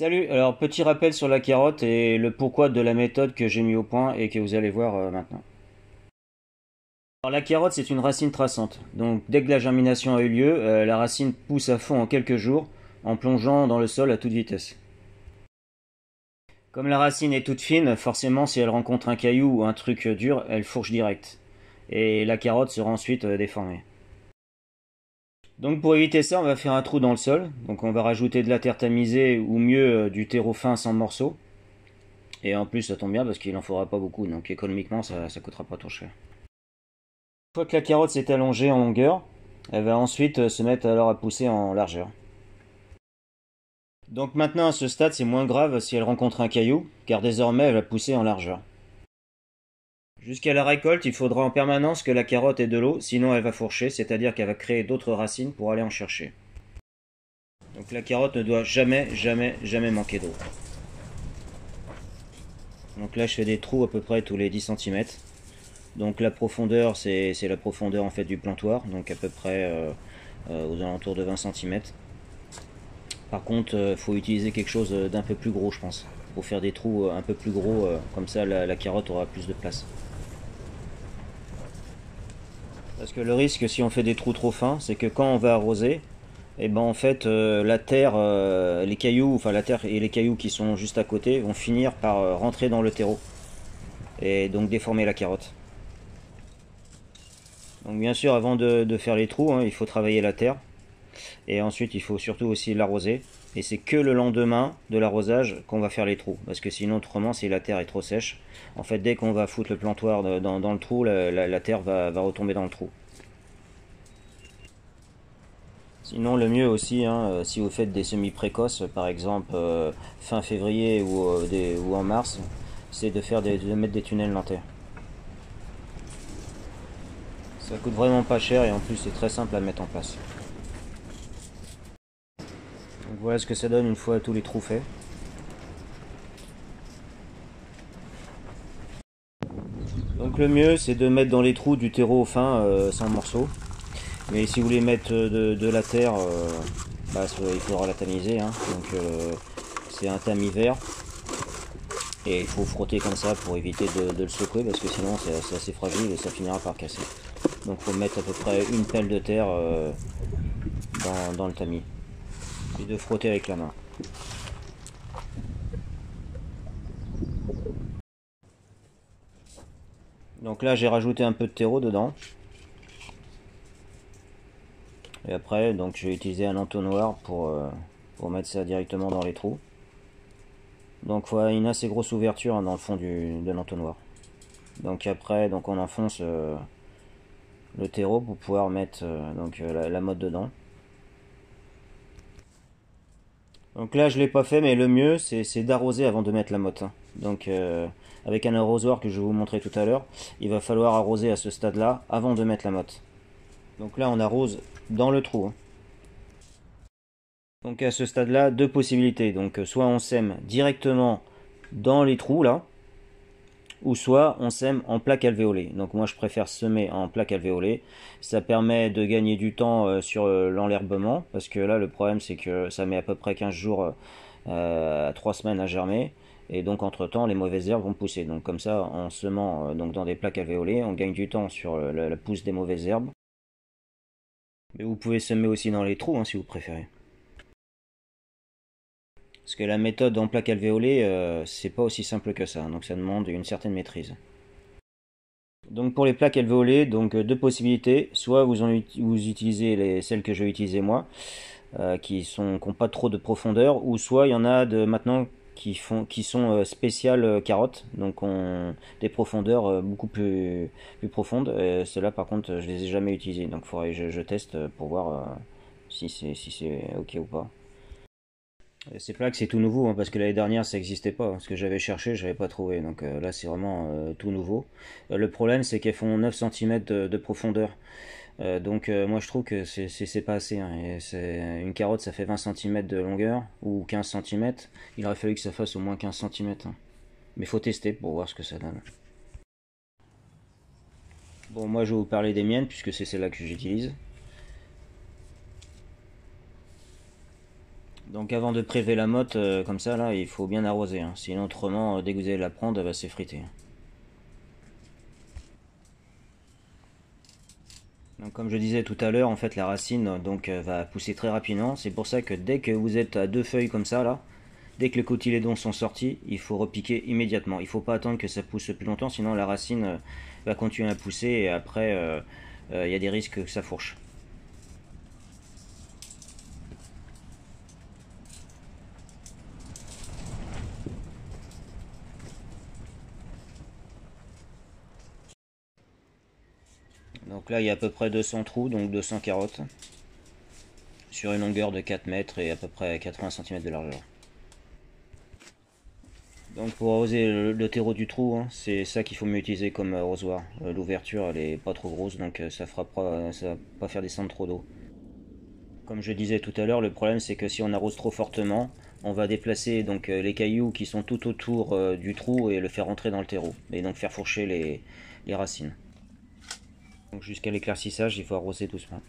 Salut, alors petit rappel sur la carotte et le pourquoi de la méthode que j'ai mis au point et que vous allez voir maintenant. Alors la carotte c'est une racine traçante, donc dès que la germination a eu lieu, la racine pousse à fond en quelques jours en plongeant dans le sol à toute vitesse. Comme la racine est toute fine, forcément si elle rencontre un caillou ou un truc dur, elle fourche direct. Et la carotte sera ensuite déformée. Donc pour éviter ça, on va faire un trou dans le sol, donc on va rajouter de la terre tamisée ou mieux du terreau fin sans morceaux. Et en plus, ça tombe bien parce qu'il en faudra pas beaucoup, donc économiquement, ça coûtera pas trop cher. Une fois que la carotte s'est allongée en longueur, elle va ensuite se mettre alors à pousser en largeur. Donc maintenant, à ce stade, c'est moins grave si elle rencontre un caillou, car désormais, elle va pousser en largeur. Jusqu'à la récolte, il faudra en permanence que la carotte ait de l'eau, sinon elle va fourcher, c'est-à-dire qu'elle va créer d'autres racines pour aller en chercher. Donc la carotte ne doit jamais, jamais, jamais manquer d'eau. Donc là, je fais des trous à peu près tous les 10 centimètres. Donc la profondeur, c'est la profondeur en fait du plantoir, donc à peu près aux alentours de 20 centimètres. Par contre, il faut utiliser quelque chose d'un peu plus gros, je pense. Pour faire des trous un peu plus gros, comme ça la carotte aura plus de place. Parce que le risque, si on fait des trous trop fins, c'est que quand on va arroser, et ben en fait la terre, les cailloux, enfin la terre et les cailloux qui sont juste à côté vont finir par rentrer dans le terreau et donc déformer la carotte. Donc bien sûr, avant de faire les trous, hein, il faut travailler la terre. Et ensuite, il faut surtout aussi l'arroser. Et c'est que le lendemain de l'arrosage qu'on va faire les trous. Parce que sinon, autrement, si la terre est trop sèche, en fait, dès qu'on va foutre le plantoir dans le trou, la terre va retomber dans le trou. Sinon, le mieux aussi, hein, si vous faites des semis précoces, par exemple fin février ou en mars, c'est de mettre des tunnels en terre. Ça coûte vraiment pas cher et en plus c'est très simple à mettre en place. Donc voilà ce que ça donne une fois tous les trous faits. Donc le mieux c'est de mettre dans les trous du terreau fin sans morceaux. Mais si vous voulez mettre de la terre, il faudra la tamiser. Hein. Donc c'est un tamis vert. Et il faut frotter comme ça pour éviter de le secouer parce que sinon c'est assez fragile et ça finira par casser. Donc il faut mettre à peu près une pelle de terre dans le tamis. Et de frotter avec la main. Donc là j'ai rajouté un peu de terreau dedans. Et après donc j'ai utilisé un entonnoir pour mettre ça directement dans les trous. Donc il faut une assez grosse ouverture hein, dans le fond de l'entonnoir. Donc après donc on enfonce le terreau pour pouvoir mettre la motte dedans. Donc là je l'ai pas fait mais le mieux c'est d'arroser avant de mettre la motte. Hein. Donc avec un arrosoir que je vais vous montrer tout à l'heure, il va falloir arroser à ce stade là avant de mettre la motte. Donc là on arrose dans le trou. Hein. Donc à ce stade là, deux possibilités. Donc soit on sème directement dans les trous là, ou soit on sème en plaque alvéolée. Donc moi je préfère semer en plaque alvéolée. Ça permet de gagner du temps sur l'enherbement, parce que là le problème c'est que ça met à peu près 15 jours à 3 semaines à germer. Et donc entre temps les mauvaises herbes vont pousser. Donc comme ça en semant donc dans des plaques alvéolées, on gagne du temps sur la pousse des mauvaises herbes. Mais vous pouvez semer aussi dans les trous hein, si vous préférez. Parce que la méthode en plaque alvéolée, c'est pas aussi simple que ça, donc ça demande une certaine maîtrise. Donc pour les plaques alvéolées, donc deux possibilités. Soit vous utilisez celles que je vais utiliser moi, qui n'ont pas trop de profondeur, ou soit il y en a de maintenant qui sont spéciales carottes, donc ont des profondeurs beaucoup plus profondes. Ceux-là par contre je les ai jamais utilisées, donc il faudrait que je teste pour voir si c'est ok ou pas. Ces plaques c'est tout nouveau hein, parce que l'année dernière ça n'existait pas. Ce que j'avais cherché, je n'avais pas trouvé. Donc là c'est vraiment tout nouveau. Le problème c'est qu'elles font 9 cm de profondeur. Donc moi je trouve que c'est pas assez. Hein. Une carotte ça fait 20 cm de longueur ou 15 cm. Il aurait fallu que ça fasse au moins 15 cm. Hein. Mais faut tester pour voir ce que ça donne. Bon moi je vais vous parler des miennes puisque c'est celle-là que j'utilise. Donc avant de prélever la motte comme ça là, il faut bien arroser, hein. Sinon autrement, dès que vous allez la prendre, elle va s'effriter. Donc comme je disais tout à l'heure, en fait la racine va pousser très rapidement. C'est pour ça que dès que vous êtes à deux feuilles comme ça là, dès que les cotylédons sont sortis, il faut repiquer immédiatement. Il ne faut pas attendre que ça pousse plus longtemps, sinon la racine va continuer à pousser et après il y a des risques que ça fourche. Donc là il y a à peu près 200 trous, donc 200 carottes, sur une longueur de 4 mètres et à peu près 80 cm de largeur. Donc pour arroser le terreau du trou, hein, c'est ça qu'il faut mieux utiliser comme arrosoir. L'ouverture elle est pas trop grosse, donc ça va pas faire descendre trop d'eau. Comme je disais tout à l'heure, le problème c'est que si on arrose trop fortement, on va déplacer les cailloux qui sont tout autour du trou et le faire rentrer dans le terreau, et donc faire fourcher les racines. Donc jusqu'à l'éclaircissage, il faut arroser doucement.